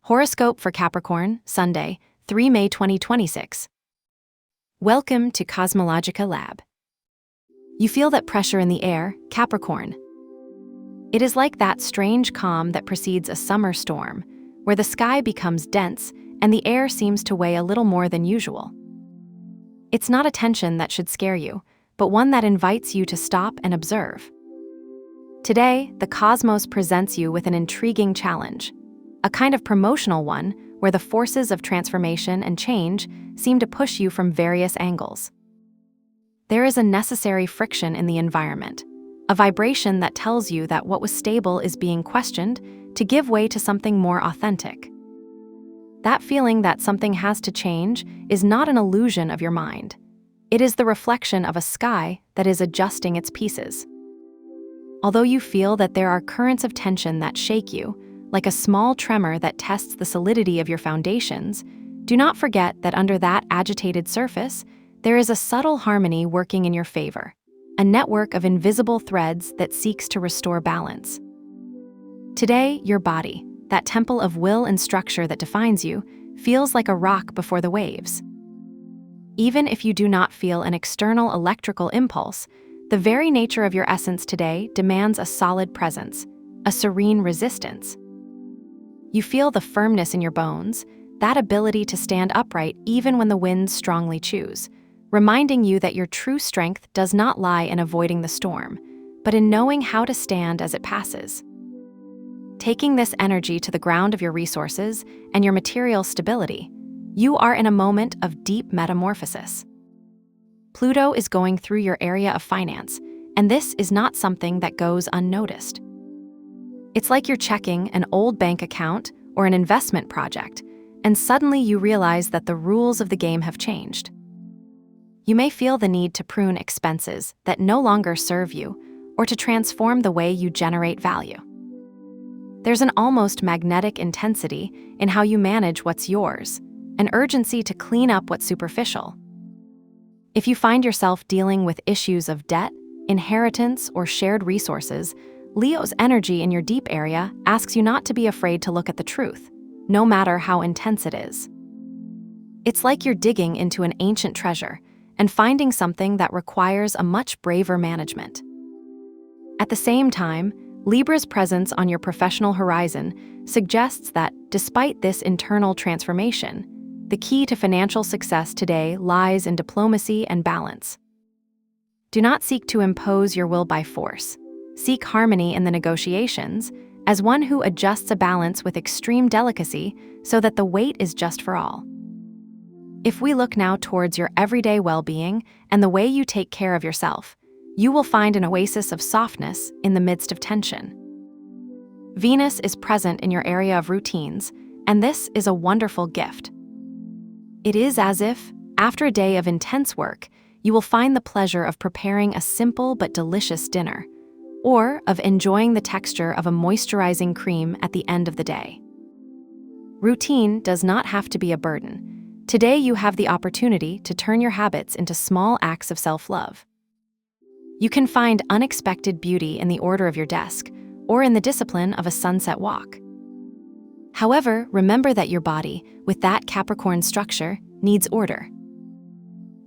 Horoscope for Capricorn, Sunday, 3 May 2026. Welcome to CosmologicaLab. You feel that pressure in the air, Capricorn. It is like that strange calm that precedes a summer storm, where the sky becomes dense and the air seems to weigh a little more than usual. It's not a tension that should scare you, but one that invites you to stop and observe. Today, the cosmos presents you with an intriguing challenge. A kind of promotional one where the forces of transformation and change seem to push you from various angles. There is a necessary friction in the environment, a vibration that tells you that what was stable is being questioned to give way to something more authentic. That feeling that something has to change is not an illusion of your mind. It is the reflection of a sky that is adjusting its pieces. Although you feel that there are currents of tension that shake you, like a small tremor that tests the solidity of your foundations, do not forget that under that agitated surface, there is a subtle harmony working in your favor, a network of invisible threads that seeks to restore balance. Today, your body, that temple of will and structure that defines you, feels like a rock before the waves. Even if you do not feel an external electrical impulse, the very nature of your essence today demands a solid presence, a serene resistance. You feel the firmness in your bones, that ability to stand upright even when the winds strongly choose, reminding you that your true strength does not lie in avoiding the storm, but in knowing how to stand as it passes. Taking this energy to the ground of your resources and your material stability, you are in a moment of deep metamorphosis. Pluto is going through your area of finance, and this is not something that goes unnoticed. It's like you're checking an old bank account or an investment project, and suddenly you realize that the rules of the game have changed. You may feel the need to prune expenses that no longer serve you, or to transform the way you generate value. There's an almost magnetic intensity in how you manage what's yours, an urgency to clean up what's superficial. If you find yourself dealing with issues of debt, inheritance, or shared resources, Leo's energy in your deep area asks you not to be afraid to look at the truth, no matter how intense it is. It's like you're digging into an ancient treasure and finding something that requires a much braver management. At the same time, Libra's presence on your professional horizon suggests that, despite this internal transformation, the key to financial success today lies in diplomacy and balance. Do not seek to impose your will by force. Seek harmony in the negotiations, as one who adjusts a balance with extreme delicacy so that the weight is just for all. If we look now towards your everyday well-being and the way you take care of yourself, you will find an oasis of softness in the midst of tension. Venus is present in your area of routines, and this is a wonderful gift. It is as if, after a day of intense work, you will find the pleasure of preparing a simple but delicious dinner, or of enjoying the texture of a moisturizing cream at the end of the day. Routine does not have to be a burden. Today you have the opportunity to turn your habits into small acts of self-love. You can find unexpected beauty in the order of your desk, or in the discipline of a sunset walk. However, remember that your body, with that Capricorn structure, needs order.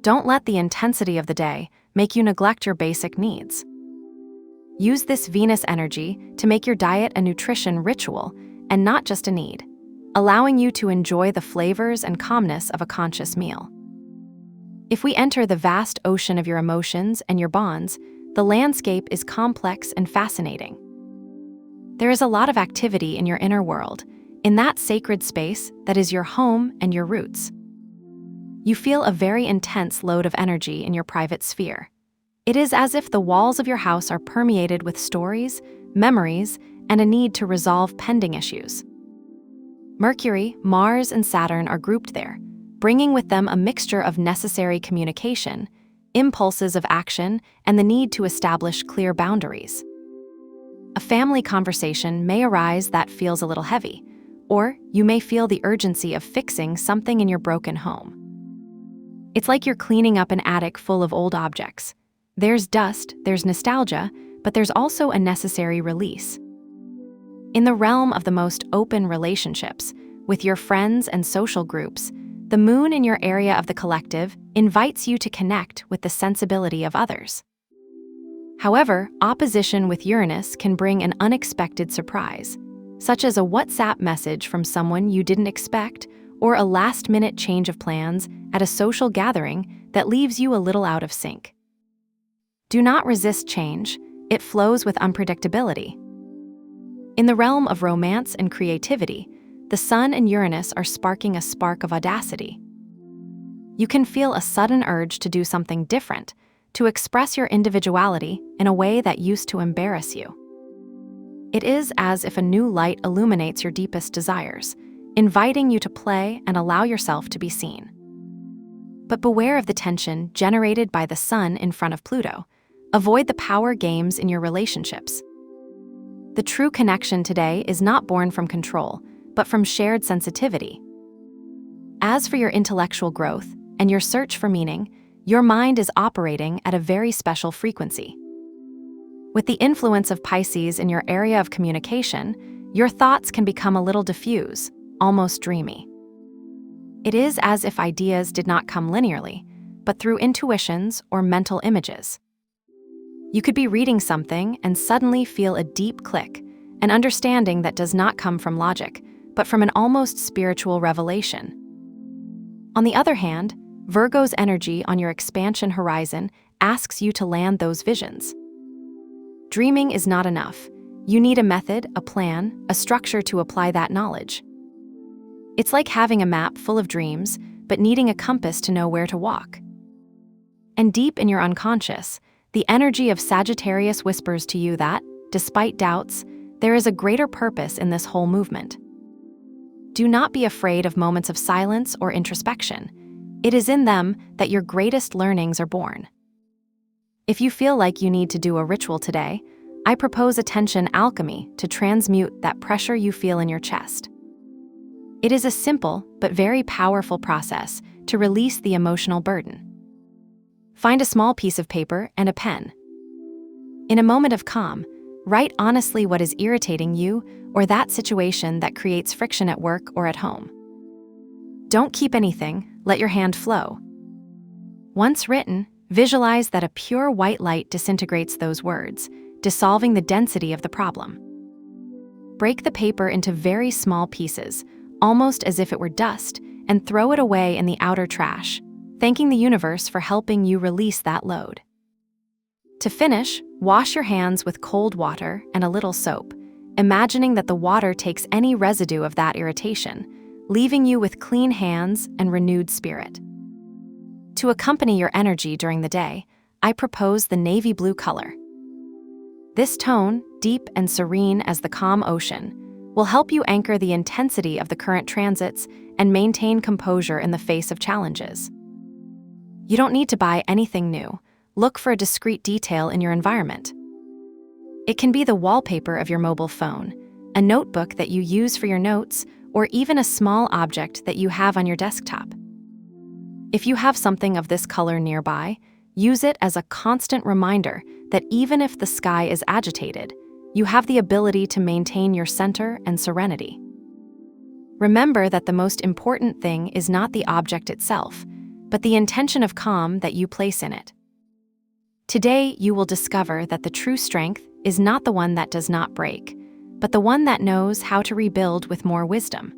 Don't let the intensity of the day make you neglect your basic needs. Use this Venus energy to make your diet a nutrition ritual and not just a need, allowing you to enjoy the flavors and calmness of a conscious meal. If we enter the vast ocean of your emotions and your bonds, the landscape is complex and fascinating. There is a lot of activity in your inner world, in that sacred space that is your home and your roots. You feel a very intense load of energy in your private sphere. It is as if the walls of your house are permeated with stories, memories, and a need to resolve pending issues. Mercury, Mars, and Saturn are grouped there, bringing with them a mixture of necessary communication, impulses of action, and the need to establish clear boundaries. A family conversation may arise that feels a little heavy, or you may feel the urgency of fixing something in your broken home. It's like you're cleaning up an attic full of old objects. There's dust, there's nostalgia, but there's also a necessary release. In the realm of the most open relationships, With your friends and social groups, the moon in your area of the collective invites you to connect with the sensibility of others. However, opposition with Uranus can bring an unexpected surprise, such as a WhatsApp message from someone you didn't expect or a last-minute change of plans at a social gathering that leaves you a little out of sync. Do not resist change, it flows with unpredictability. In the realm of romance and creativity, the Sun and Uranus are sparking a spark of audacity. You can feel a sudden urge to do something different, to express your individuality in a way that used to embarrass you. It is as if a new light illuminates your deepest desires, inviting you to play and allow yourself to be seen. But beware of the tension generated by the Sun in front of Pluto. Avoid the power games in your relationships. The true connection today is not born from control, but from shared sensitivity. As for your intellectual growth and your search for meaning, your mind is operating at a very special frequency. With the influence of Pisces in your area of communication, your thoughts can become a little diffuse, almost dreamy. It is as if ideas did not come linearly, but through intuitions or mental images. You could be reading something and suddenly feel a deep click, an understanding that does not come from logic, but from an almost spiritual revelation. On the other hand, Virgo's energy on your expansion horizon asks you to land those visions. Dreaming is not enough. You need a method, a plan, a structure to apply that knowledge. It's like having a map full of dreams, but needing a compass to know where to walk. And deep in your unconscious, the energy of Sagittarius whispers to you that, despite doubts, there is a greater purpose in this whole movement. Do not be afraid of moments of silence or introspection. It is in them that your greatest learnings are born. If you feel like you need to do a ritual today, I propose attention alchemy to transmute that pressure you feel in your chest. It is a simple but very powerful process to release the emotional burden. Find a small piece of paper and a pen. In a moment of calm, write honestly what is irritating you or that situation that creates friction at work or at home. Don't keep anything, let your hand flow. Once written, visualize that a pure white light disintegrates those words, dissolving the density of the problem. Break the paper into very small pieces, almost as if it were dust, and throw it away in the outer trash, thanking the universe for helping you release that load. To finish, wash your hands with cold water and a little soap, imagining that the water takes any residue of that irritation, leaving you with clean hands and renewed spirit. To accompany your energy during the day, I propose the navy blue color. This tone, deep and serene as the calm ocean, will help you anchor the intensity of the current transits and maintain composure in the face of challenges. You don't need to buy anything new. Look for a discrete detail in your environment. It can be the wallpaper of your mobile phone, a notebook that you use for your notes, or even a small object that you have on your desktop. If you have something of this color nearby, use it as a constant reminder that even if the sky is agitated, you have the ability to maintain your center and serenity. Remember that the most important thing is not the object itself, but the intention of calm that you place in it. Today, you will discover that the true strength is not the one that does not break, but the one that knows how to rebuild with more wisdom.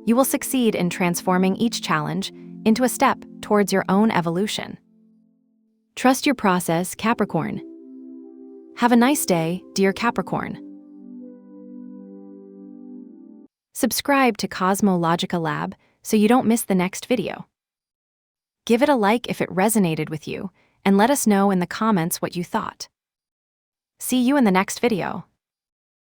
You will succeed in transforming each challenge into a step towards your own evolution. Trust your process, Capricorn. Have a nice day, dear Capricorn. Subscribe to CosmologicaLab so you don't miss the next video. Give it a like if it resonated with you, and let us know in the comments what you thought. See you in the next video.